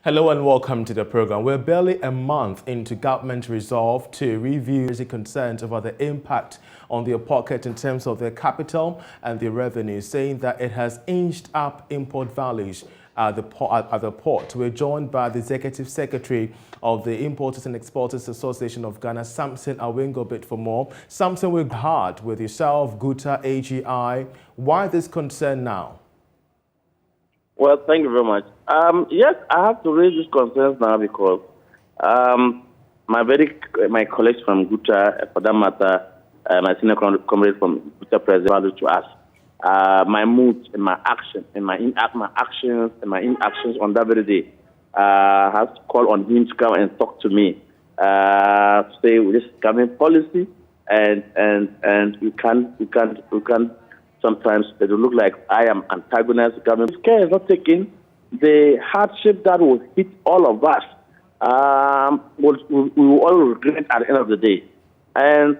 Hello and welcome to the program. We're barely a month into government resolve to review the concerns about the impact on their pocket in terms of their capital and their revenue, saying that it has inched up import values at the port. We're joined by the Executive Secretary of the Importers and Exporters Association of Ghana, Samson Awingo, bit for more. Samson, we're hard with yourself, Guta, AGI. Why this concern now? Well, thank you very much. Yes, I have to raise these concerns now because my colleagues from Guta, for that matter, my senior comrade from Guta President, to us, my mood and my action and my actions on that very day has to call on him to come and talk to me, to say this government policy and we can't. Sometimes it will look like I am antagonist. Government care is not taken. The hardship that will hit all of us, we will all regret at the end of the day. And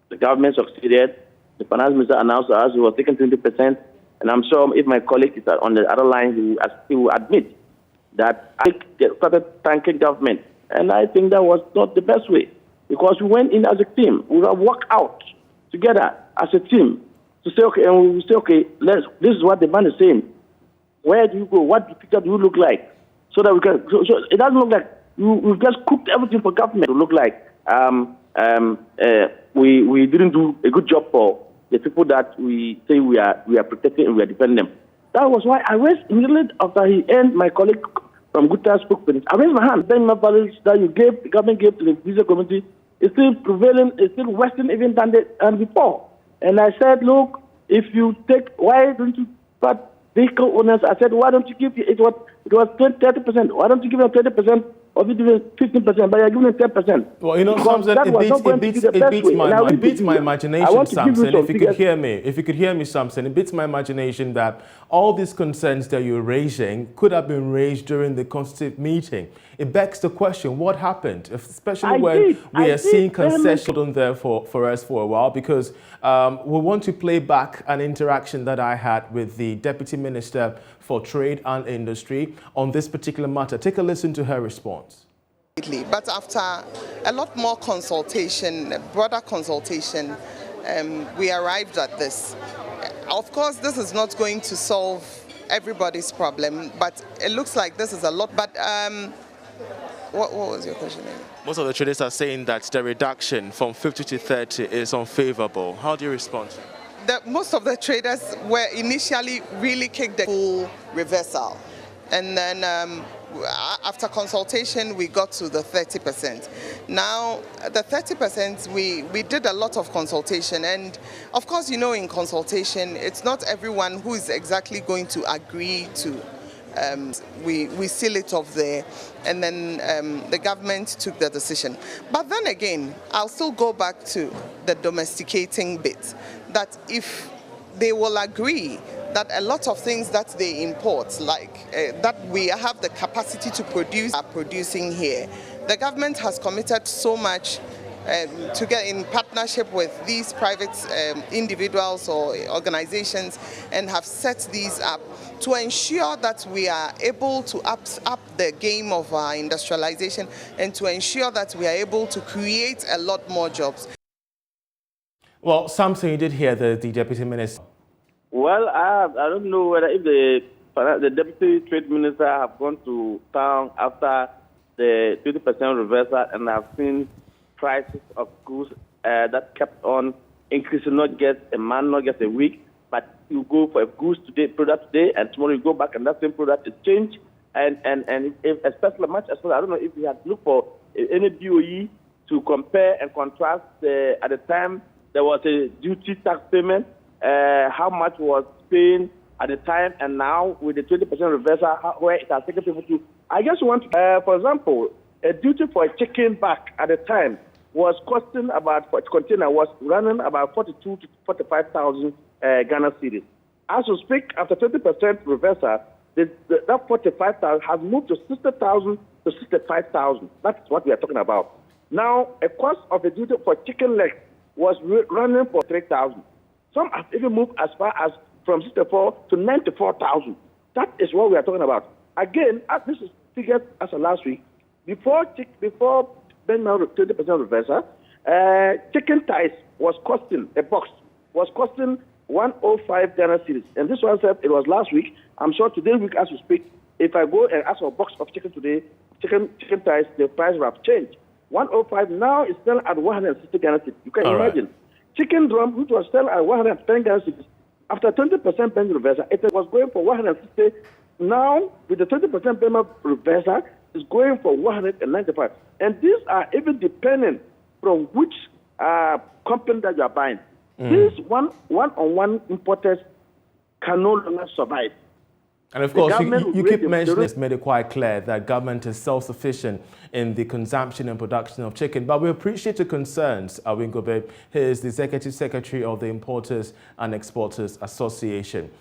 the government succeeded. The finance minister announced to us he was taking 20%. And I'm sure if my colleague is on the other line, he will admit that I started thanking government. And I think that was not the best way because we went in as a team. We have worked out together as a team. To say, okay, and we say, okay, this is what the man is saying. Where do you go? What picture do you look like? So that we can, so it doesn't look like we just cooked everything for government to look like we didn't do a good job for the people that we say we are protecting and we are defending them. That was why I raised immediately after he ended, my colleague from Guta spoke with it. I raised my hand. Then my values that the government gave to the visa community is still prevailing, is still worse even than before. And I said, look, if you take, why don't you put vehicle owners? I said, why don't you give it was 30%? Why don't you give them 30% or you give them 15%? But you're giving them 10%. Well, you know, Samson, it beats my imagination, Samson. If you could hear me, Samson, it beats my imagination that all these concerns that you're raising could have been raised during the constitutive meeting. It begs the question, what happened? Especially when we are seeing concessions on there for us for a while, because we want to play back an interaction that I had with the Deputy Minister for Trade and Industry on this particular matter. Take a listen to her response. But after a lot more consultation, broader consultation, we arrived at this. Of course, this is not going to solve everybody's problem, but it looks like this is a lot. But what was your question? Most of the traders are saying that the reduction from 50 to 30 is unfavorable. How do you respond? Most of the traders were initially really kicked the full reversal. And then after consultation, we got to the 30%. Now, the 30%, we did a lot of consultation. And of course, you know, in consultation, it's not everyone who is exactly going to agree to. We seal it off there, and then the government took the decision. But then again, I'll still go back to the domesticating bit, that if they will agree that a lot of things that they import, like that we have the capacity to produce, are producing here. The government has committed so much to get in partnership with these private individuals or organizations and have set these up to ensure that we are able to up the game of our industrialization and to ensure that we are able to create a lot more jobs. Well, Samson, you did hear the Deputy Minister. Well, I don't know whether if the Deputy Trade Minister have gone to town after the 20% reversal and have seen prices of goods that kept on increasing, not just a month, not just a week, but you go for a goods today, product today, and tomorrow you go back and that same product is changed. And if, especially much as well, I don't know if we had looked for any BOE to compare and contrast at the time there was a duty tax payment, how much was paying at the time, and now with the 20% reversal, where it has taken people to. I just want to, for example, a duty for a chicken back at the time was costing about, for a container, was running about 42 to 45,000 Ghana cedis. As we speak, after 20% reversal, that 45,000 has moved to 60,000 to 65,000. That's what we are talking about. Now, a cost of a duty for chicken legs was running for 3,000. Some have even moved as far as from 64 to 94,000. That is what we are talking about. Again, this is figures as of last week. Before Benman 20% reversal, chicken thighs was costing, a box was costing 105 Ghana cedis. And this one said it was last week. I'm sure today week as we speak, if I go and ask for a box of chicken today, chicken thighs, the price will have changed. 105 now is still at 160 Ghana cedis. You can imagine. Chicken drum, which was still at 110 Ghana cedis, after 20% payment reversal, it was going for 160. Now, with the 20% payment reversal, it's going for 195. And these are even dependent from which company that you are buying. These one-on-one importers can no longer survive. And of course, you keep mentioning, it's made it quite clear that government is self-sufficient in the consumption and production of chicken. But we appreciate your concerns. Awin Gobe, he is the Executive Secretary of the Importers and Exporters Association.